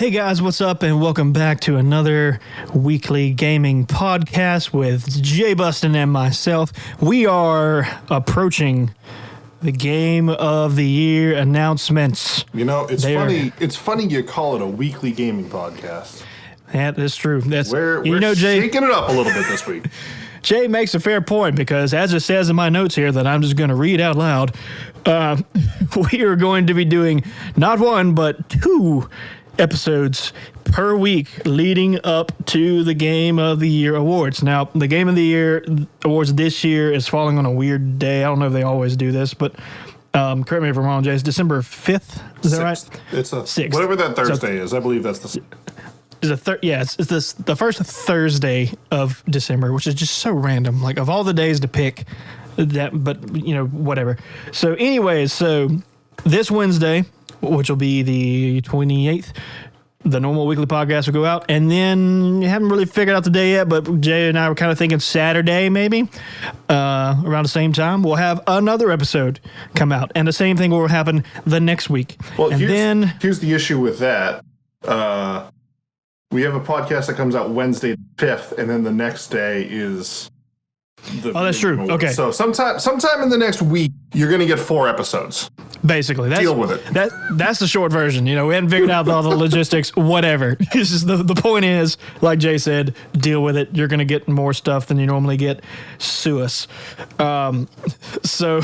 Hey guys, what's up, and welcome back to another weekly gaming podcast with Jay Bustin and myself. We are approaching the Game of the Year announcements. You know, it's funny. It's funny you call it a weekly gaming podcast. That is true. We're Jay, shaking it up a little bit this week. Jay makes a fair point because, as it says in my notes here that I'm just going to read out loud, we are going to be doing not one but two episodes per week leading up to the Game of the Year awards. Now, the Game of the Year awards this year is falling on a weird day. I don't know if they always do this, but correct me if I'm wrong, Jay. It's December 5th. Is that right? It's a 6th. Whatever that Thursday is. I believe that's the. It's the first Thursday of December, which is just so random. Like, of all the days to pick, but whatever. So, anyways, this Wednesday, which will be the 28th, the normal weekly podcast will go out. And then, you haven't really figured out the day yet, but Jay and I were kind of thinking Saturday, maybe, around the same time, we'll have another episode come out. And the same thing will happen the next week. Well, here's the issue with that. We have a podcast that comes out Wednesday 5th, and then the next day is the. Oh, that's true. Awards. Okay. So sometime in the next week, you're going to get 4 episodes. Basically, deal with it. That's the short version. We hadn't figured out all the logistics. Whatever. It's just the point is, like Jay said, deal with it. You're going to get more stuff than you normally get. Sue us. So,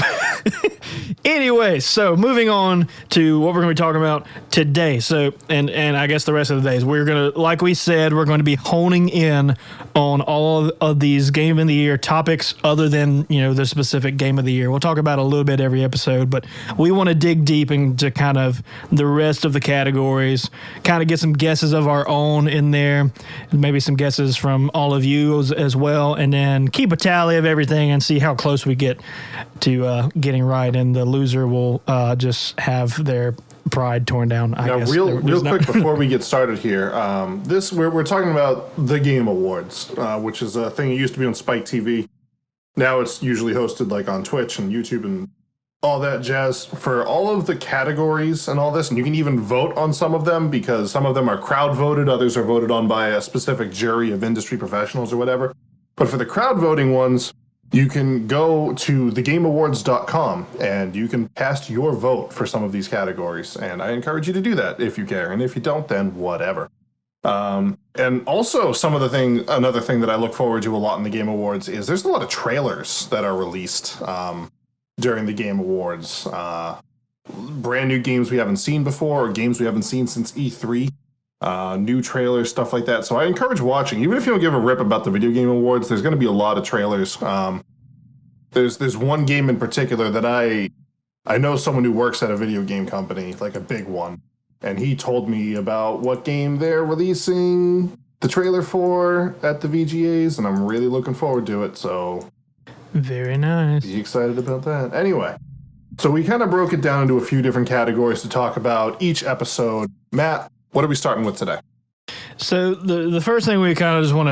anyway, moving on to what we're going to be talking about today. So, and I guess the rest of the days, we're going to, like we said, we're going to be honing in on all of these Game of the Year topics, other than the specific Game of the Year. We'll talk about it a little bit every episode, but we want to dig deep into kind of the rest of the categories, kind of get some guesses of our own in there, maybe some guesses from all of you as well, and then keep a tally of everything and see how close we get to getting right, and the loser will just have their pride torn down. I guess. Real quick before we get started here, we're talking about the Game Awards, which is a thing that used to be on Spike TV. Now it's usually hosted like on Twitch and YouTube and all that jazz for all of the categories and all this. And you can even vote on some of them because some of them are crowd voted. Others are voted on by a specific jury of industry professionals or whatever. But for the crowd voting ones, you can go to thegameawards.com and you can cast your vote for some of these categories. And I encourage you to do that if you care. And if you don't, then whatever. And also another thing that I look forward to a lot in the Game Awards is there's a lot of trailers that are released during the Game Awards. Brand new games we haven't seen before, or games we haven't seen since E3. New trailers, stuff like that. So I encourage watching. Even if you don't give a rip about the Video Game Awards, there's going to be a lot of trailers. There's one game in particular that I know someone who works at a video game company, like a big one, and he told me about what game they're releasing the trailer for at the VGAs, and I'm really looking forward to it. So very nice. Be excited about that. Anyway, so we kind of broke it down into a few different categories to talk about each episode. Matt, what are we starting with today? So the first thing we kind of just want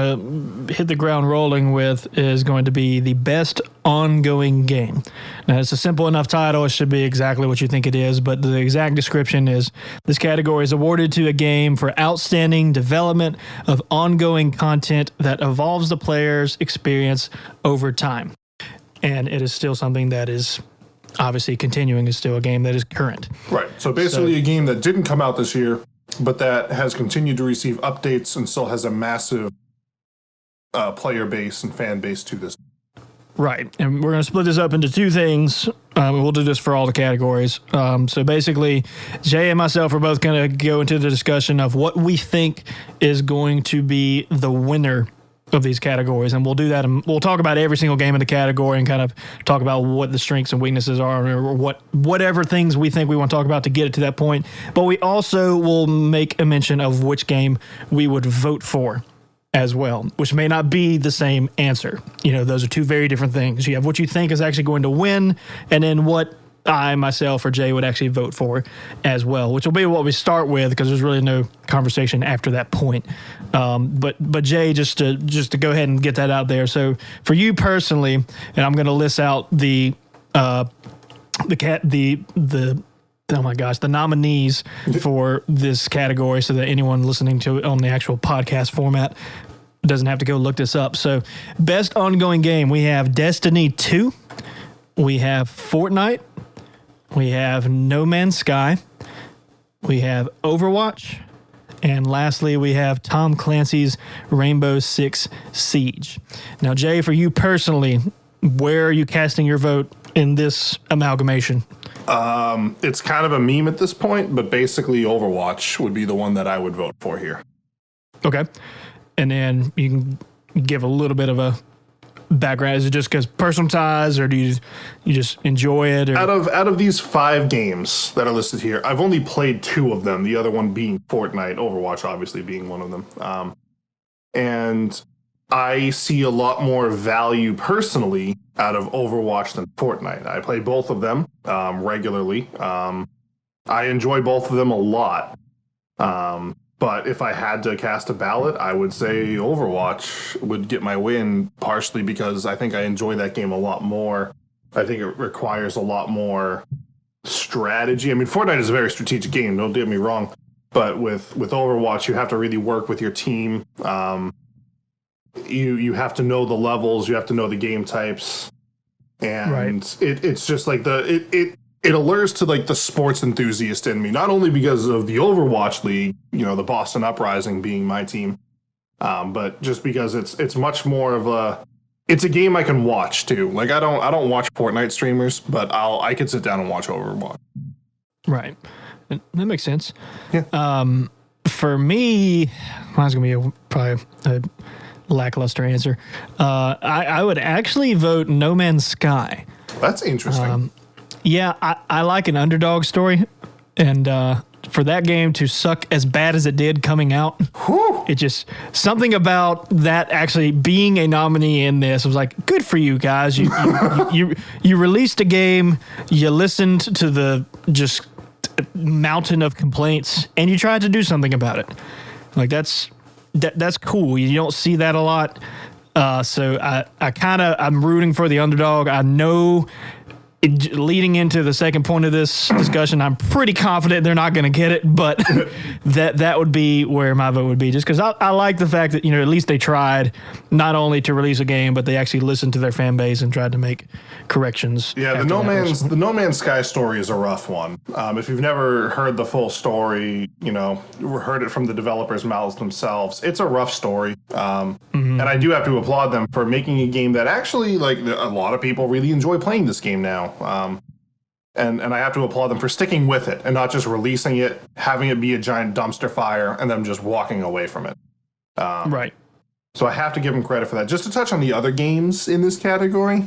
to hit the ground rolling with is going to be the best ongoing game. Now, it's a simple enough title. It should be exactly what you think it is, but the exact description is this category is awarded to a game for outstanding development of ongoing content that evolves the player's experience over time. And it is still something that is obviously continuing. It's still a game that is current. Right. So basically a game that didn't come out this year, but that has continued to receive updates and still has a massive player base and fan base to this. Right. And we're going to split this up into two things. We'll do this for all the categories. So basically, Jay and myself are both going to go into the discussion of what we think is going to be the winner of these categories, and we'll do that, and we'll talk about every single game in the category and kind of talk about what the strengths and weaknesses are, or whatever things we think we want to talk about to get it to that point. But we also will make a mention of which game we would vote for as well, which may not be the same answer. Those are two very different things. You have what you think is actually going to win, and then what I, myself, or Jay would actually vote for as well, which will be what we start with because there's really no conversation after that point. But Jay, just to go ahead and get that out there. So for you personally, and I'm going to list out the oh my gosh, the nominees for this category so that anyone listening to it on the actual podcast format doesn't have to go look this up. So, best ongoing game, we have Destiny 2, we have Fortnite, we have No Man's Sky, we have Overwatch, and lastly, we have Tom Clancy's Rainbow Six Siege. Now, Jay, for you personally, where are you casting your vote in this amalgamation? It's kind of a meme at this point, but basically Overwatch would be the one that I would vote for here. Okay. And then you can give a little bit of a background. Is it just because personal ties, or do you just enjoy it? Or? Out of these 5 games that are listed here, I've only played 2 of them, the other one being Fortnite, Overwatch obviously being one of them. And I see a lot more value personally out of Overwatch than Fortnite. I play both of them regularly. I enjoy both of them a lot. But if I had to cast a ballot, I would say Overwatch would get my win, partially because I think I enjoy that game a lot more. I think it requires a lot more strategy. I mean, Fortnite is a very strategic game, don't get me wrong. But with Overwatch, you have to really work with your team. You have to know the levels, you have to know the game types, and right. It's just like it allures to like the sports enthusiast in me, not only because of the Overwatch League, the Boston Uprising being my team, but just because it's much more of it's a game I can watch too. Like I don't watch Fortnite streamers, but I could sit down and watch Overwatch. Right, that makes sense. Yeah. For me, mine's gonna be probably a lackluster answer. I would actually vote No Man's Sky. That's interesting. Yeah, I like an underdog story, and for that game to suck as bad as it did coming out, it just something about that actually being a nominee in this was like, good for you guys. You released a game, you listened to the just mountain of complaints, and you tried to do something about it. Like that's cool. You don't see that a lot. So I'm rooting for the underdog. I know leading into the second point of this discussion, I'm pretty confident they're not going to get it, but that would be where my vote would be, just because I like the fact that, at least they tried not only to release a game, but they actually listened to their fan base and tried to make corrections. Yeah, the No Man's Sky story is a rough one. If you've never heard the full story, heard it from the developers' mouths themselves, it's a rough story. And I do have to applaud them for making a game that actually, like, a lot of people really enjoy playing this game now. And I have to applaud them for sticking with it and not just releasing it, having it be a giant dumpster fire, and them just walking away from it. Right. So I have to give them credit for that. Just to touch on the other games in this category,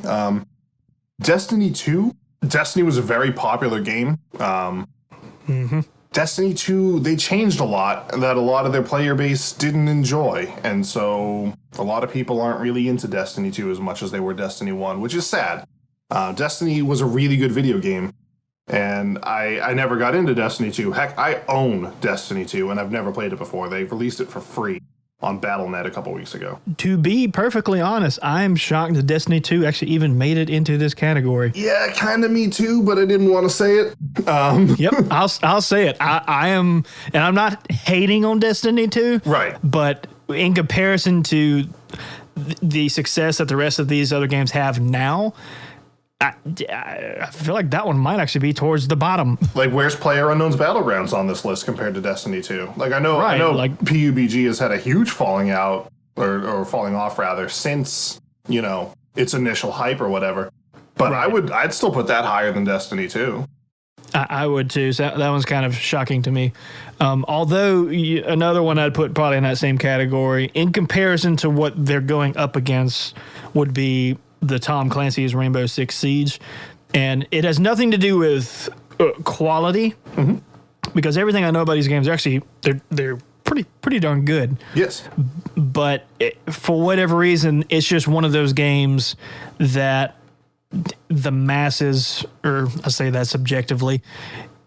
Destiny 2. Destiny was a very popular game. Destiny 2, they changed a lot that a lot of their player base didn't enjoy. And so a lot of people aren't really into Destiny 2 as much as they were Destiny 1, which is sad. Destiny was a really good video game, and I never got into Destiny 2. Heck, I own Destiny 2, and I've never played it before. They released it for free on Battle.net a couple weeks ago. To be perfectly honest, I'm shocked that Destiny 2 actually even made it into this category. Yeah, kind of me too, but I didn't want to say it. Yep, I'll say it. I am, and I'm not hating on Destiny 2. Right. But in comparison to the success that the rest of these other games have now, I feel like that one might actually be towards the bottom. Like, where's PlayerUnknown's Battlegrounds on this list compared to Destiny 2? Like, I know like PUBG has had a huge falling out, or falling off rather, since, its initial hype or whatever. But right. I'd still put that higher than Destiny 2. I would too. So that one's kind of shocking to me. Although another one I'd put probably in that same category in comparison to what they're going up against would be the Tom Clancy's Rainbow Six Siege, and it has nothing to do with quality, because everything I know about these games are actually they're pretty darn good. Yes, but for whatever reason, it's just one of those games that the masses, or I say that subjectively,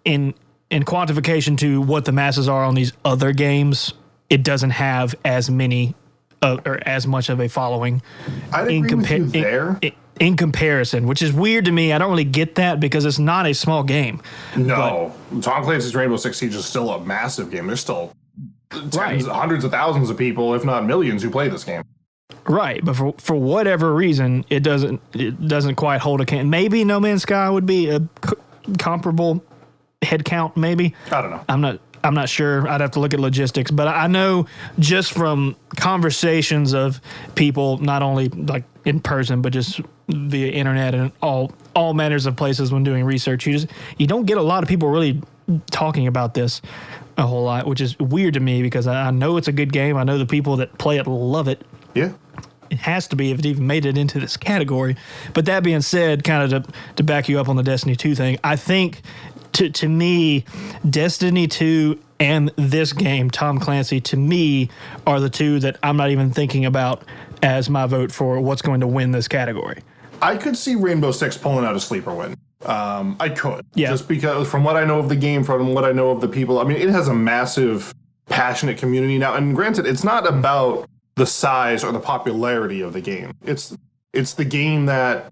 in quantification to what the masses are on these other games, it doesn't have as many. Or as much of a following. I'd agree with you there. in comparison, which is weird to me. I don't really get that because it's not a small game. No, Tom Clancy's Rainbow Six Siege is still a massive game. There's still hundreds of thousands of people, if not millions, who play this game. Right, but for whatever reason, it doesn't quite hold a candle. Maybe No Man's Sky would be a comparable head count. Maybe I don't know. I'm not sure. I'd have to look at logistics, but I know just from conversations of people, not only like in person, but just via internet and all manners of places when doing research, you don't get a lot of people really talking about this a whole lot, which is weird to me because I know it's a good game. I know the people that play it love it. Yeah. It has to be if it even made it into this category. But that being said, kind of to back you up on the Destiny 2 thing, I think to me, Destiny 2 and this game, Tom Clancy, to me, are the two that I'm not even thinking about as my vote for what's going to win this category. I could see Rainbow Six pulling out a sleeper win. I could. Yeah. Just because from what I know of the game, from what I know of the people, I mean, it has a massive, passionate community now. And granted, it's not about the size or the popularity of the game. It's the game that,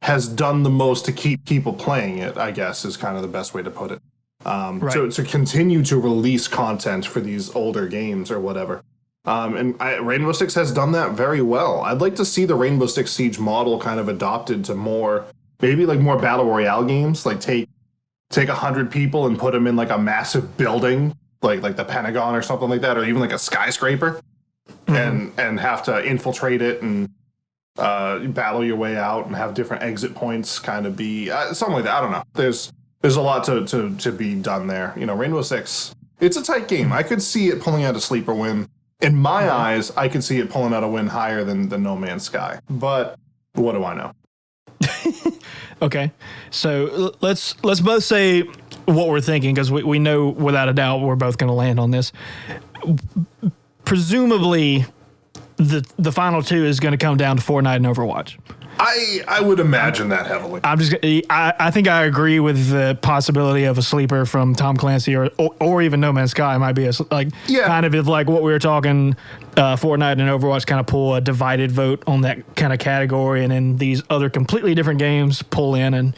has done the most to keep people playing it, I guess, is kind of the best way to put it. Right. To continue to release content for these older games or whatever. Rainbow Six has done that very well. I'd like to see the Rainbow Six Siege model kind of adopted to more Battle Royale games, like take 100 people and put them in like a massive building, like the Pentagon or something like that, or even like a skyscraper, and have to infiltrate it and battle your way out and have different exit points, kind of be something like that. I don't know. There's a lot to be done there. Rainbow Six, it's a tight game. I could see it pulling out a sleeper win. In my eyes, I could see it pulling out a win higher than No Man's Sky. But what do I know? Okay, so let's both say what we're thinking because we know without a doubt we're both going to land on this. Presumably, the final two is going to come down to Fortnite and Overwatch. I would imagine that heavily. I think I agree with the possibility of a sleeper from Tom Clancy or even No Man's Sky might be kind of if like what we were talking, Fortnite and Overwatch kind of pull a divided vote on that kind of category, and then these other completely different games pull in and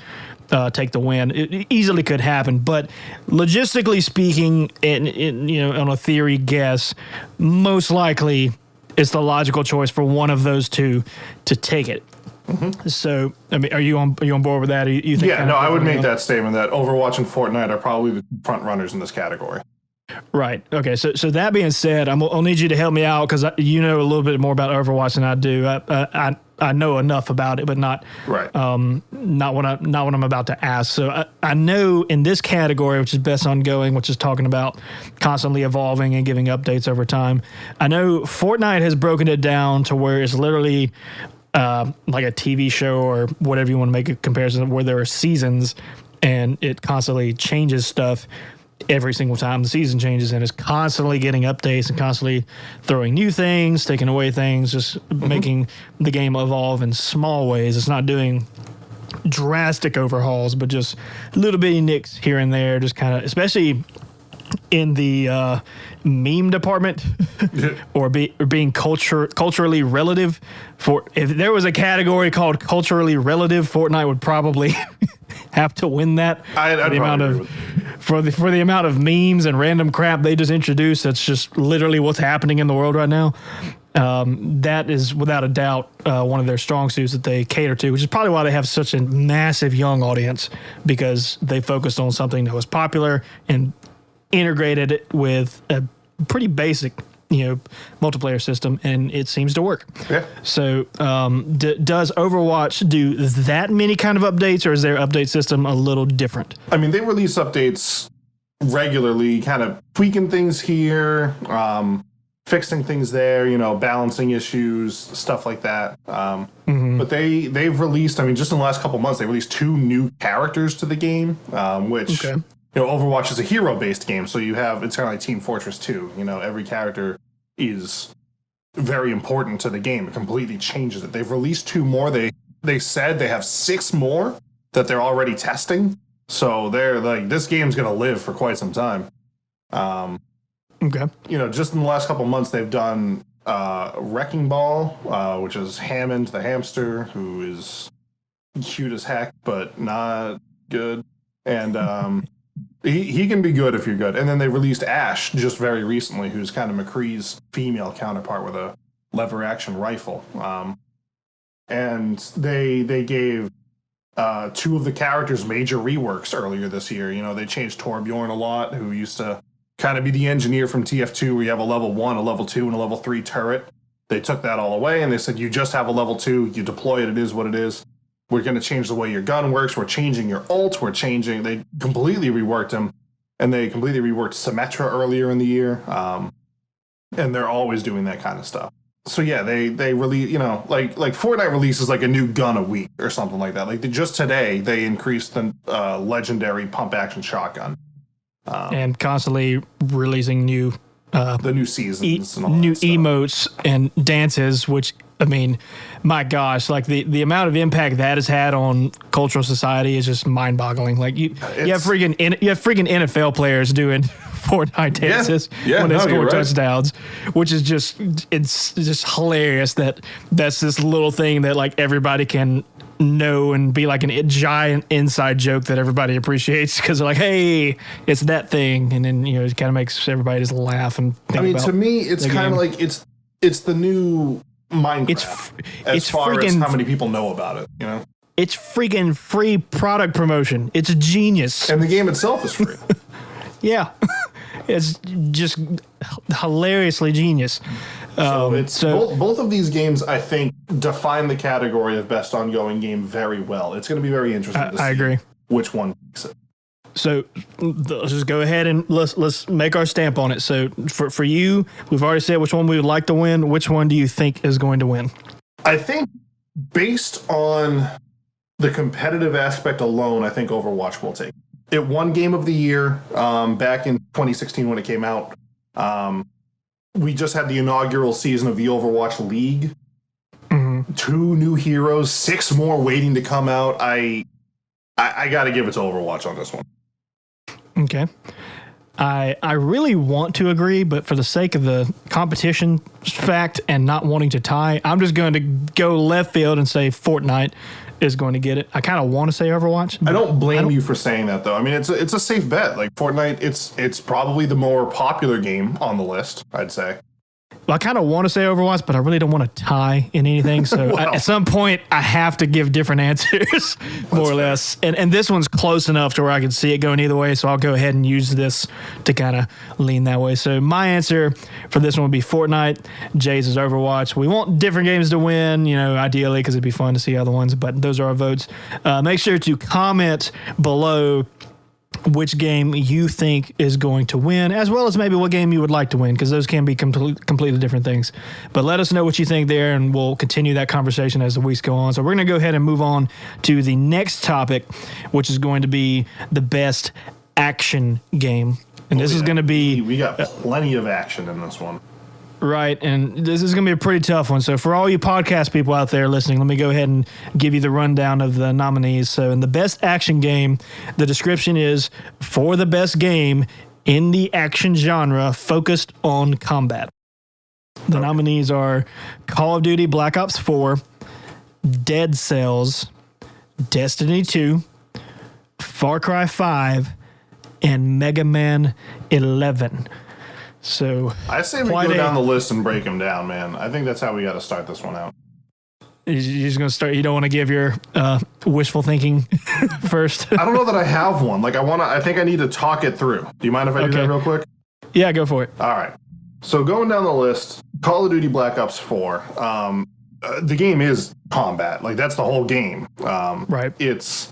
take the win. It easily could happen, but logistically speaking, on a theory guess, most likely it's the logical choice for one of those two to take it. Mm-hmm. So, I mean, are you on board with that? You think? Yeah, no, I would make that statement that Overwatch and Fortnite are probably the front runners in this category. Right. Okay. So that being said, I'll need you to help me out because you know a little bit more about Overwatch than I do. I know enough about it, but not right. Not what I'm about to ask. So I know in this category, which is best ongoing, which is talking about constantly evolving and giving updates over time. I know Fortnite has broken it down to where it's literally like a TV show or whatever you want to make a comparison, where there are seasons and it constantly changes stuff every single time the season changes, and is constantly getting updates and constantly throwing new things, taking away things, just making the game evolve in small ways. It's not doing drastic overhauls, but just little bitty nicks here and there, just kind of, especially in the meme department or being culturally relative. For if there was a category called culturally relative, Fortnite would probably have to win that. For the amount of memes and random crap they just introduced, that's just literally what's happening in the world right now. That is without a doubt one of their strong suits that they cater to, which is probably why they have such a massive young audience, because they focused on something that was popular and integrated it with a pretty basic, multiplayer system, and it seems to work. Yeah. So, does Overwatch do that many kind of updates, or is their update system a little different? I mean, they release updates regularly, kind of tweaking things here, fixing things there, balancing issues, stuff like that. But they've released, just in the last couple months, they released 2 new characters to the game, which. Okay. Overwatch is a hero-based game, so it's kind of like Team Fortress 2. Every character is very important to the game. It completely changes it. They've released 2 more. They said they have 6 more that they're already testing. So they're like, this game's going to live for quite some time. Okay. Just in the last couple months, they've done Wrecking Ball, which is Hammond the hamster, who is cute as heck, but not good. And he can be good if you're good. And then they released Ash just very recently, who's kind of McCree's female counterpart with a lever action rifle. And they gave two of the characters major reworks earlier this year. You know, they changed Torbjorn a lot, who used to kind of be the engineer from TF2, where you have a level 1, a level 2, and a level 3 turret. They took that all away, and they said, you just have a level 2, you deploy it, it is what it is. We're going to change the way your gun works, we're changing your ult, they completely reworked him, and they completely reworked Symmetra earlier in the year, and they're always doing that kind of stuff. So yeah, they release, you know, like Fortnite releases like a new gun a week or something like that. Like just today, they increased the legendary pump action shotgun. And constantly releasing new the new seasons and all new that stuff. emotes and dances, which, I mean, my gosh, like the amount of impact that has had on cultural society is just mind-boggling. Like you have freaking NFL players doing Fortnite dances when they score touchdowns, which is it's just hilarious that's this little thing that like everybody can know and be like a giant inside joke that everybody appreciates because they're like, hey, it's that thing, and then, you know, it kind of makes everybody just laugh and think I mean, about to me, it's kind of like it's the new Minecraft as far as how many people know about it, you know? It's freaking free product promotion. It's genius. And the game itself is free. Yeah. It's just hilariously genius. So both of these games, I think, define the category of best ongoing game very well. It's going to be very interesting to see agree. Which one picks it. So let's just go ahead and let's make our stamp on it. So for you, we've already said which one we would like to win. Which one do you think is going to win? I think based on the competitive aspect alone, I think Overwatch will take it. It won Game of the Year back in 2016 when it came out. We just had the inaugural season of the Overwatch League. Mm-hmm. 2 new heroes, 6 more waiting to come out. I got to give it to Overwatch on this one. Okay. I really want to agree, but for the sake of the competition fact and not wanting to tie, I'm just going to go left field and say Fortnite is going to get it. I kind of want to say Overwatch. I don't blame you for saying that, though. I mean, it's a safe bet. Like Fortnite, it's probably the more popular game on the list, I'd say. Well, I kind of want to say Overwatch, but I really don't want to tie in anything. So at some point, I have to give different answers, more or less. And this one's close enough to where I can see it going either way. So I'll go ahead and use this to kind of lean that way. So my answer for this one would be Fortnite. Jay's is Overwatch. We want different games to win, you know, ideally, because it'd be fun to see other ones. But those are our votes. Make sure to comment below which game you think is going to win, as well as maybe what game you would like to win, because those can be completely different things. But let us know what you think there, and we'll continue that conversation as the weeks go on. So we're going to go ahead and move on to the next topic, which is going to be the best action game. And this is going to be... We got plenty of action in this one. Right, and this is going to be a pretty tough one. So for all you podcast people out there listening, let me go ahead and give you the rundown of the nominees. So in the best action game, the description is for the best game in the action genre focused on combat. The nominees are Call of Duty Black Ops 4, Dead Cells, Destiny 2, Far Cry 5, and Mega Man 11. So I say we go down the list and break them down, man. I think that's how we got to start this one out. You're just going to start. You don't want to give your wishful thinking first. I don't know that I have one. Like I think I need to talk it through. Do you mind if I do that real quick? Yeah, go for it. All right. So going down the list, Call of Duty Black Ops 4. The game is combat. Like that's the whole game. Right. It's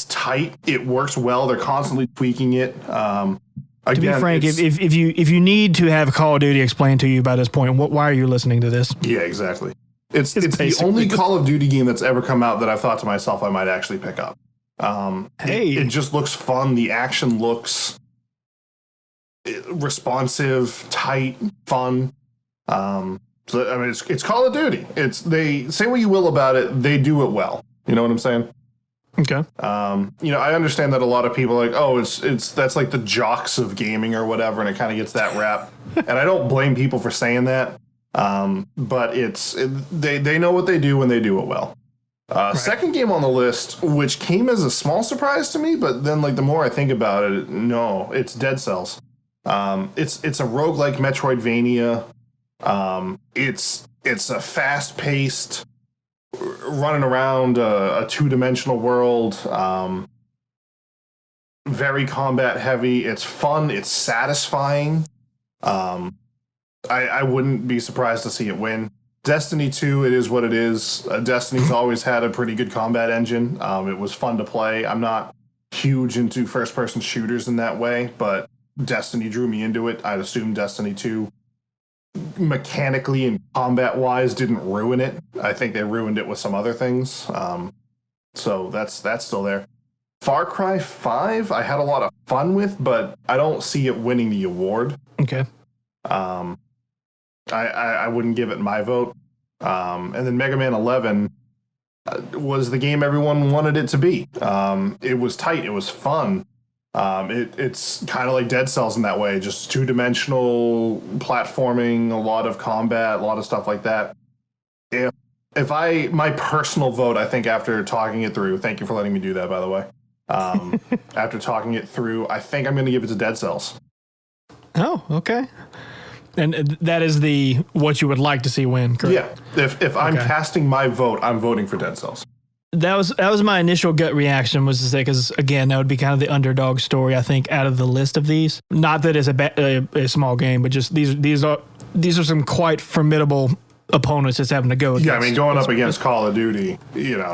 tight. It works well. They're constantly tweaking it. To be frank, if you need to have Call of Duty explained to you by this point, why are you listening to this? Yeah, exactly. It's the only Call of Duty game that's ever come out that I've thought to myself I might actually pick up. It just looks fun. The action looks responsive, tight, fun. So I mean, it's Call of Duty. They say what you will about it, they do it well. You know what I'm saying? Okay. You know, I understand that a lot of people are like, oh, that's like the jocks of gaming or whatever, and it kind of gets that rap. And I don't blame people for saying that. But they know what they do when they do it well. Second game on the list, which came as a small surprise to me, but then like the more I think about it, no, it's Dead Cells. It's a roguelike Metroidvania. It's a fast-paced, running around a two-dimensional world. Very combat heavy. It's fun. It's satisfying. I wouldn't be surprised to see it win. Destiny 2, it is what it is. Destiny's always had a pretty good combat engine. It was fun to play. I'm not huge into first-person shooters in that way, but Destiny drew me into it. I'd assume Destiny 2, mechanically and combat-wise, didn't ruin it. I think they ruined it with some other things. So that's still there. Far Cry 5, I had a lot of fun with, but I don't see it winning the award. Okay. I wouldn't give it my vote. And then Mega Man 11 was the game everyone wanted it to be. It was tight. It was fun. It's kind of like Dead Cells in that way, just two-dimensional platforming, a lot of combat, a lot of stuff like that. My personal vote, I think after talking it through, thank you for letting me do that, by the way. After talking it through, I think I'm going to give it to Dead Cells. Oh, okay. And that is what you would like to see win, correct? Yeah. If I'm casting my vote, I'm voting for Dead Cells. That was my initial gut reaction, was to say, because again, that would be kind of the underdog story, I think, out of the list of these. Not that it's a small game, but just these are some quite formidable opponents it's having to go against. Yeah, I mean, going up against Call of Duty,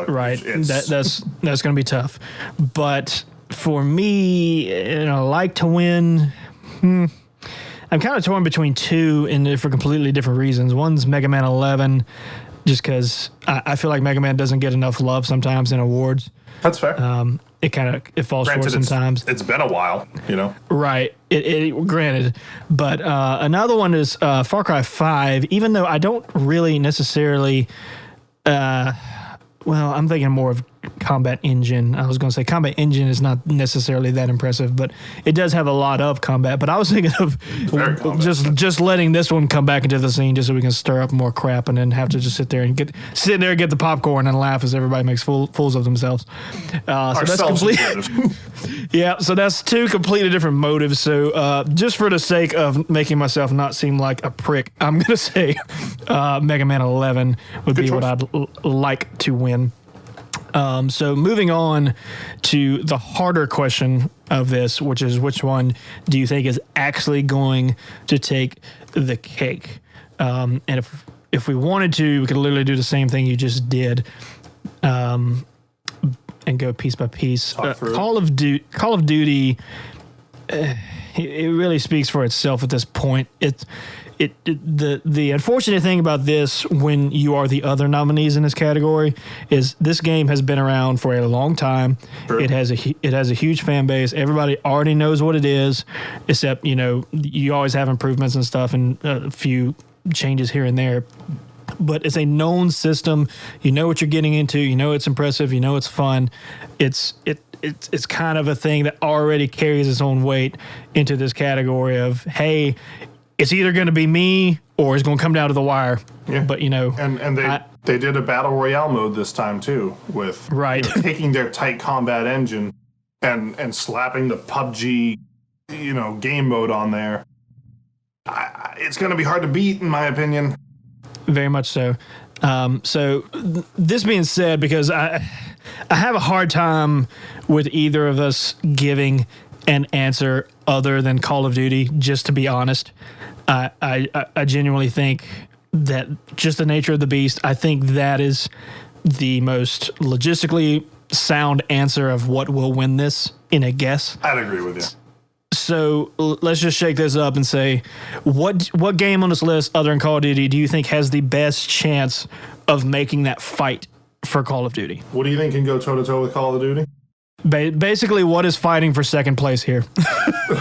right? That's going to be tough. But for me, like to win. I'm kind of torn between two, and for completely different reasons. One's Mega Man 11, just because I feel like Mega Man doesn't get enough love sometimes in awards. That's fair. It falls short sometimes. It's been a while, Right. Granted, but another one is Far Cry 5. Even though I don't really necessarily, I'm thinking more of combat engine. I was going to say combat engine is not necessarily that impressive, but it does have a lot of combat. But I was thinking of just letting this one come back into the scene just so we can stir up more crap and then have to just sit there and get the popcorn and laugh as everybody makes fools of themselves. So that's complete. Yeah, so that's two completely different motives. So just for the sake of making myself not seem like a prick, I'm going to say Mega Man 11 would be what I'd like to win. So moving on to the harder question of this, which is which one do you think is actually going to take the cake? And if we wanted to, we could literally do the same thing you just did, and go piece by piece. Call of Duty, it really speaks for itself at this point. The unfortunate thing about this, when you are the other nominees in this category, is this game has been around for a long time. Sure. It has a huge fan base. Everybody already knows what it is, except you always have improvements and stuff and a few changes here and there. But it's a known system. You know what you're getting into. You know it's impressive. You know it's fun. It's kind of a thing that already carries its own weight into this category of, hey, it's either going to be me or it's going to come down to the wire. Yeah. But, And they did a Battle Royale mode this time, too, with taking their tight combat engine and slapping the PUBG, game mode on there. It's going to be hard to beat, in my opinion. Very much so. This being said, because I have a hard time with either of us giving an answer other than Call of Duty, just to be honest. I genuinely think that just the nature of the beast, I think that is the most logistically sound answer of what will win this in a guess. I'd agree with you. So let's just shake this up and say, what game on this list other than Call of Duty do you think has the best chance of making that fight for Call of Duty? What do you think can go toe-to-toe with Call of Duty? Basically, what is fighting for second place here?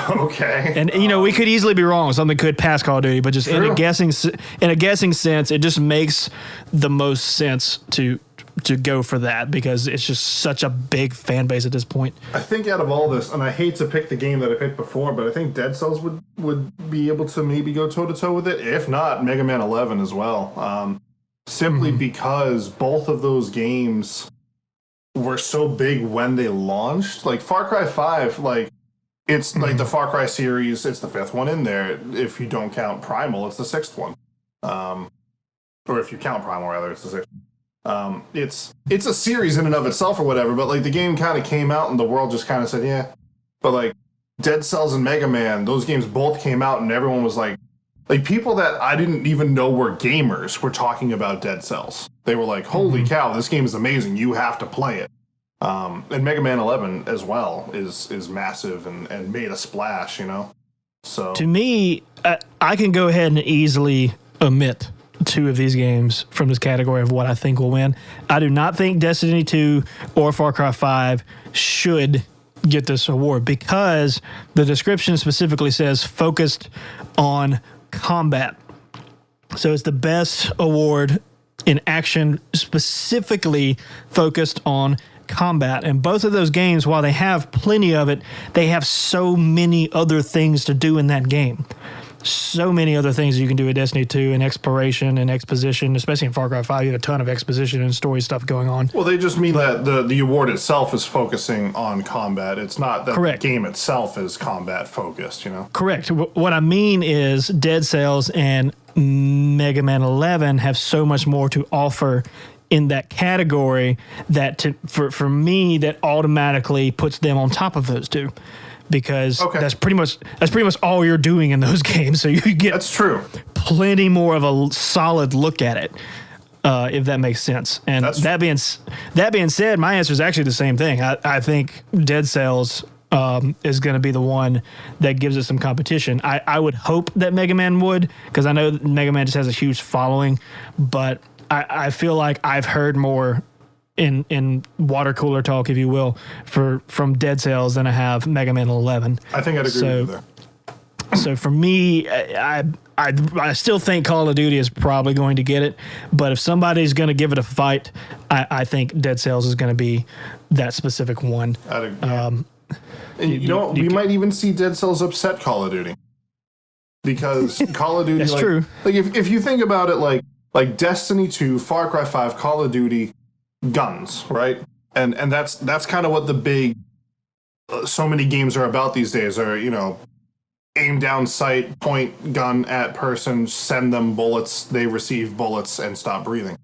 Okay. And we could easily be wrong. Something could pass Call of Duty, but just in a guessing sense, it just makes the most sense to to go for that because it's just such a big fan base at this point. I think out of all this, and I hate to pick the game that I picked before, but I think Dead Cells would be able to maybe go toe to toe with it. If not, Mega Man 11 as well. Simply because both of those games were so big when they launched. Like Far Cry 5, like it's like the Far Cry series. It's the fifth one in there. If you don't count Primal, it's the sixth one. Or if you count Primal, rather, it's the sixth. It's a series in and of itself or whatever, but like the game kind of came out and the world just kind of said, yeah. But like Dead Cells and Mega Man, those games both came out and everyone was like people that I didn't even know were gamers were talking about Dead Cells. They were like, holy cow, this game is amazing. You have to play it. And Mega Man 11 as well is massive and made a splash, you know? So to me, I can go ahead and easily omit two of these games from this category of what I think will win. I do not think Destiny 2 or Far Cry 5 should get this award because the description specifically says focused on combat. So it's the best award in action specifically focused on combat. And both of those games, while they have plenty of it, they have so many other things to do in that game. So many other things you can do in Destiny 2 and exploration and exposition, especially in Far Cry 5. You have a ton of exposition and story stuff going on. Well, they just mean that the award itself is focusing on combat. It's not that Correct. The game itself is combat focused, you know? Correct. What I mean is Dead Cells and Mega Man 11 have so much more to offer in that category that for me that automatically puts them on top of those two. Because that's pretty much all you're doing in those games. So you get that's true. Plenty more of a solid look at it, if that makes sense. And that being said, my answer is actually the same thing. I think Dead Cells is going to be the one that gives it some competition. I would hope that Mega Man would, because I know Mega Man just has a huge following, but I feel like I've heard more in water cooler talk, if you will, from Dead Cells than I have Mega Man 11. I think I'd agree with you there. So for me, I still think Call of Duty is probably going to get it, but if somebody's going to give it a fight, I think Dead Cells is going to be that specific one. I'd agree. And we might even see Dead Cells upset Call of Duty. Because Call of Duty, that's true. Like if you think about it, like Destiny 2, Far Cry 5, Call of Duty, guns, right? And that's kind of what the big so many games are about these days, are, you know, aim down sight, point gun at person, send them bullets, they receive bullets and stop breathing.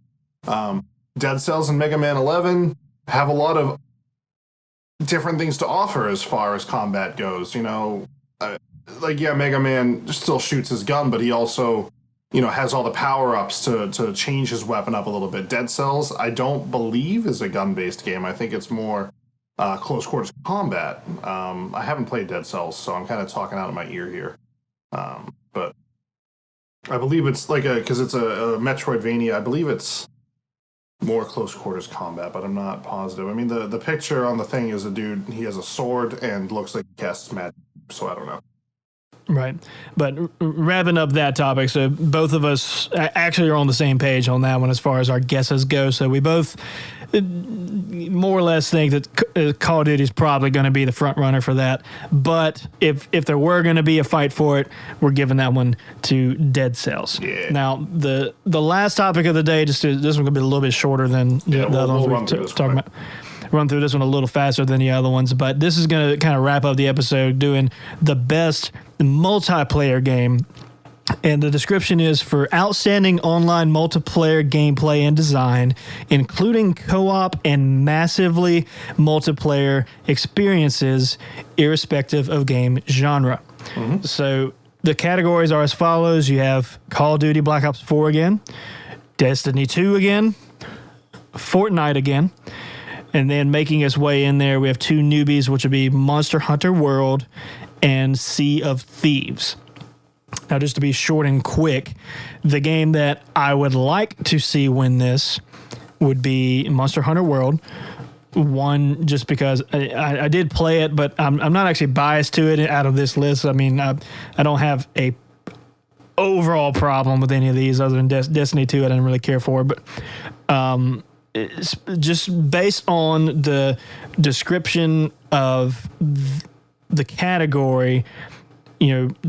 Dead Cells and Mega Man 11 have a lot of different things to offer as far as combat goes, you know. Mega Man still shoots his gun, but he also, you know, has all the power-ups to change his weapon up a little bit. Dead Cells, I don't believe, is a gun-based game. I think it's more close quarters combat. I haven't played Dead Cells, so I'm kind of talking out of my ear here. But I believe it's because it's a Metroidvania, I believe it's more close quarters combat, but I'm not positive. I mean, the picture on the thing is a dude, he has a sword and looks like he casts magic, so I don't know. Right. But wrapping up that topic, so both of us actually are on the same page on that one as far as our guesses go. So we both more or less think that Call of Duty is probably going to be the front runner for that. But if there were going to be a fight for it, we're giving that one to Dead Cells. Yeah. Now, the last topic of the day, this one's going to be a little bit shorter than the other ones we're talking about. Run through this one a little faster than the other ones, but this is going to kind of wrap up the episode doing the best multiplayer game. And the description is for outstanding online multiplayer gameplay and design, including co-op and massively multiplayer experiences, irrespective of game genre. Mm-hmm. So the categories are as follows. You have Call of Duty Black Ops 4 again, Destiny 2 again, Fortnite again, and then making its way in there, we have two newbies, which would be Monster Hunter World and Sea of Thieves. Now, just to be short and quick, the game that I would like to see win this would be Monster Hunter World. One, just because I did play it, but I'm not actually biased to it out of this list. I mean, I don't have a overall problem with any of these other than Destiny 2. I didn't really care for, but just based on the description of the category,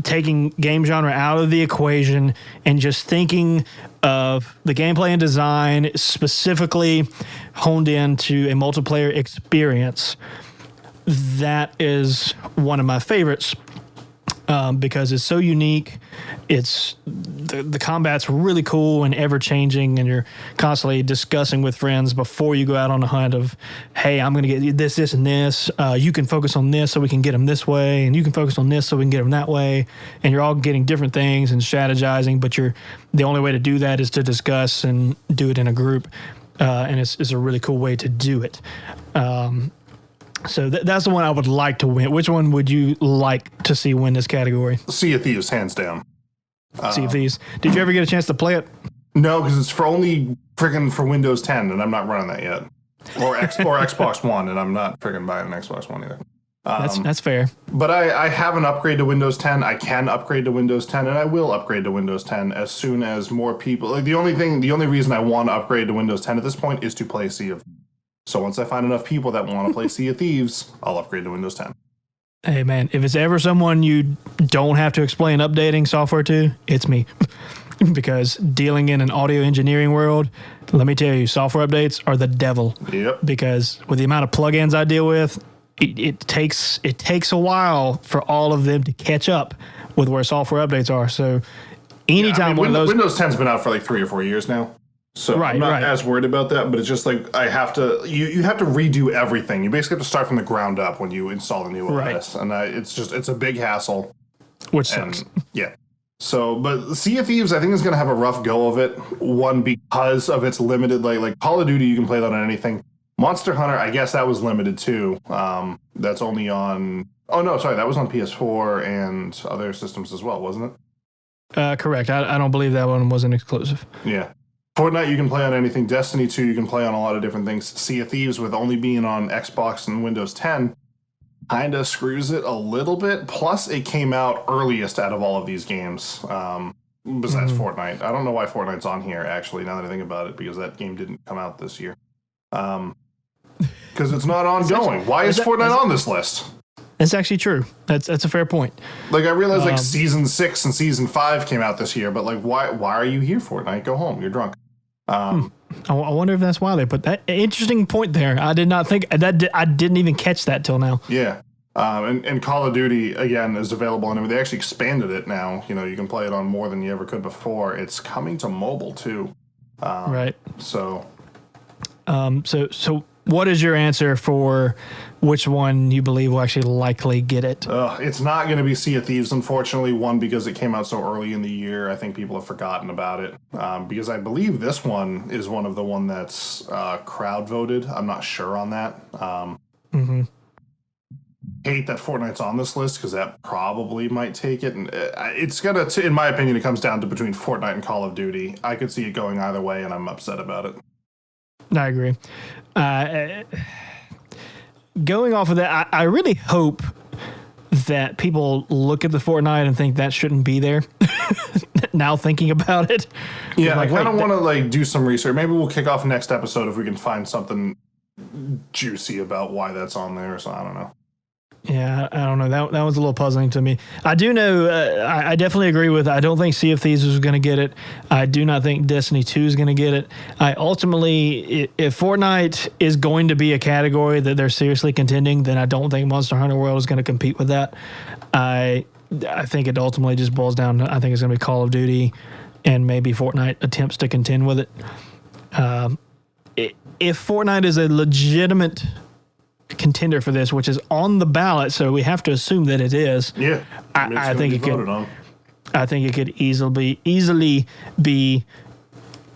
taking game genre out of the equation and just thinking of the gameplay and design specifically honed into a multiplayer experience, that is one of my favorites. Because it's so unique. It's the combat's really cool and ever changing, and you're constantly discussing with friends before you go out on a hunt of, hey, I'm going to get this, and this. You can focus on this so we can get them this way, and you can focus on this so we can get them that way. And you're all getting different things and strategizing, but the only way to do that is to discuss and do it in a group. And it's a really cool way to do it. So that's the one I would like to win. Which one would you like to see win this category? Sea of Thieves, hands down. Sea of Thieves. Did you ever get a chance to play it? No, because it's for Windows 10, and I'm not running that yet. Or Xbox One, and I'm not buying an Xbox One either. That's fair. But I have an upgrade to Windows 10. I can upgrade to Windows 10, and I will upgrade to Windows 10 as soon as more people. The only reason I want to upgrade to Windows 10 at this point is to play Sea of Thieves. So once I find enough people that want to play Sea of Thieves, I'll upgrade to Windows 10. Hey, man, if it's ever someone you don't have to explain updating software to, it's me. Because dealing in an audio engineering world, let me tell you, software updates are the devil. Yep. Because with the amount of plugins I deal with, it takes a while for all of them to catch up with where software updates are. So anytime one of those... Windows 10's been out for like 3 or 4 years now. So I'm not as worried about that, but it's just like I have to. You have to redo everything. You basically have to start from the ground up when you install the new OS, and it's a big hassle. Which sucks. Yeah. So, but Sea of Thieves, I think is going to have a rough go of it. One, because of its limited, like Call of Duty, you can play that on anything. Monster Hunter, I guess that was limited too. That's only on. Oh no, sorry, that was on PS4 and other systems as well, wasn't it? Correct. I don't believe that one was an exclusive. Yeah. Fortnite you can play on anything. Destiny 2 you can play on a lot of different things. Sea of Thieves, with only being on Xbox and Windows 10, kind of screws it a little bit. Plus, it came out earliest out of all of these games, besides Fortnite. I don't know why Fortnite's on here, actually, now that I think about it, because that game didn't come out this year. Because it's not ongoing. Why is Fortnite on this list? It's actually true. That's a fair point. Like, I realize, Season 6 and Season 5 came out this year, but, why are you here, Fortnite? Go home. You're drunk. I wonder if that's why they put that. Interesting point there. I did not think that. I didn't even catch that till now. Yeah. And Call of Duty, again, is available. And they actually expanded it now. You can play it on more than you ever could before. It's coming to mobile, too. Right. So what is your answer for which one you believe will actually likely get it? It's not going to be Sea of Thieves, unfortunately. One, because it came out so early in the year. I think people have forgotten about it. Because I believe this one is one of the one that's crowd voted. I'm not sure on that. Hate that Fortnite's on this list because that probably might take it. And it's going to, in my opinion, it comes down to between Fortnite and Call of Duty. I could see it going either way, and I'm upset about it. I agree. Going off of that, I really hope that people look at the Fortnite and think that shouldn't be there. Now thinking about it. Yeah, I kind of want to do some research. Maybe we'll kick off next episode if we can find something juicy about why that's on there. So I don't know. Yeah, I don't know. That was a little puzzling to me. I do know, I definitely agree with, I don't think Sea of Thieves is going to get it. I do not think Destiny 2 is going to get it. Ultimately, if Fortnite is going to be a category that they're seriously contending, then I don't think Monster Hunter World is going to compete with that. I think it ultimately just boils down to, I think it's going to be Call of Duty and maybe Fortnite attempts to contend with it. If Fortnite is a legitimate contender for this, which is on the ballot, so we have to assume that it is. Yeah, I think it could. I think it could easily be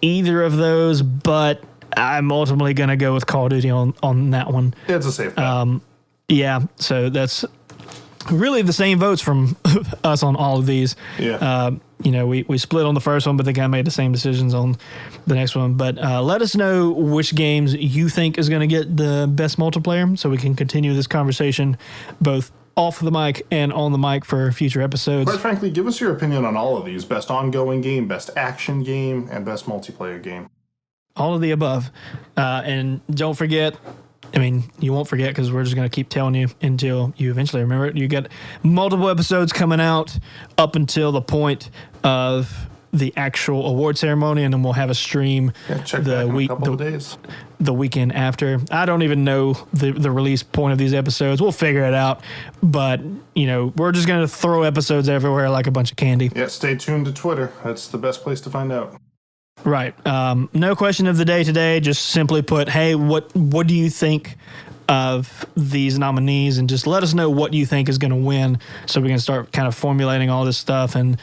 either of those, but I'm ultimately going to go with Call of Duty on that one. Yeah, it's a safe bet. Yeah, so that's really the same votes from us on all of these. Yeah. We split on the first one, but they kind of made the same decisions on the next one. But let us know which games you think is going to get the best multiplayer so we can continue this conversation both off the mic and on the mic for future episodes. Quite frankly, give us your opinion on all of these. Best ongoing game, best action game, and best multiplayer game. all of the above. And don't forget, I mean, you won't forget because we're just going to keep telling you until you eventually remember it. You get multiple episodes coming out up until the point of the actual award ceremony, and then we'll have a stream check the back in week, a couple of days. the weekend after. I don't even know the release point of these episodes. We'll figure it out, but we're just going to throw episodes everywhere like a bunch of candy. Yeah, stay tuned to Twitter. That's the best place to find out. Right. No question of the day today. Just simply put, hey, what do you think of these nominees, and just let us know what you think is going to win, so we can start kind of formulating all this stuff and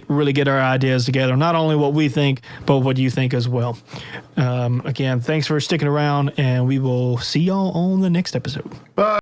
really get our ideas together. Not only what we think, but what you think as well. Again, thanks for sticking around, and we will see y'all on the next episode. Bye.